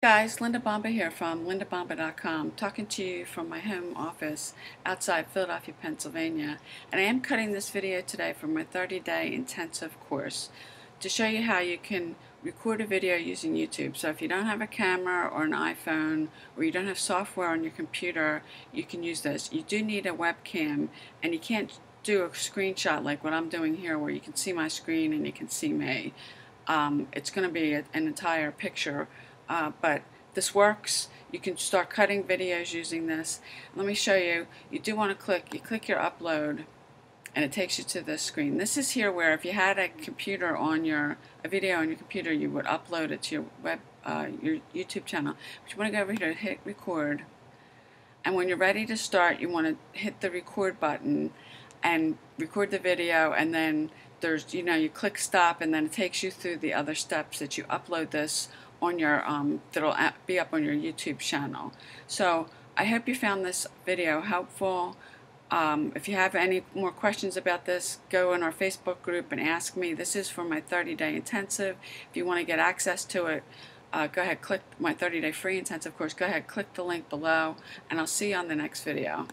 Guys, Linda Bomba here from lindabomba.com, talking to you from my home office outside Philadelphia, Pennsylvania. And I am cutting this video today for my 30-day intensive course to show you how you can record a video using YouTube. So if you don't have a camera or an iPhone, or you don't have software on your computer, you can use this. You do need a webcam, and you can't do a screenshot like what I'm doing here where you can see my screen and you can see me. It's going to be an entire picture, but this works. You can start cutting videos using this. Let me show you. You do want to click your upload, and it takes you to this screen. This is here where if you had a video on your computer, you would upload it to your YouTube channel. But you want to go over here to hit record, and when you're ready to start, you want to hit the record button and record the video, and then you click stop, and then it takes you through the other steps that you upload this on your that'll be up on your YouTube channel. So I hope you found this video helpful. If you have any more questions about this, go in our Facebook group and ask me. This is for my 30-day intensive. If you want to get access to it, go ahead, click my 30-day free intensive course. Go ahead, click the link below, and I'll see you on the next video.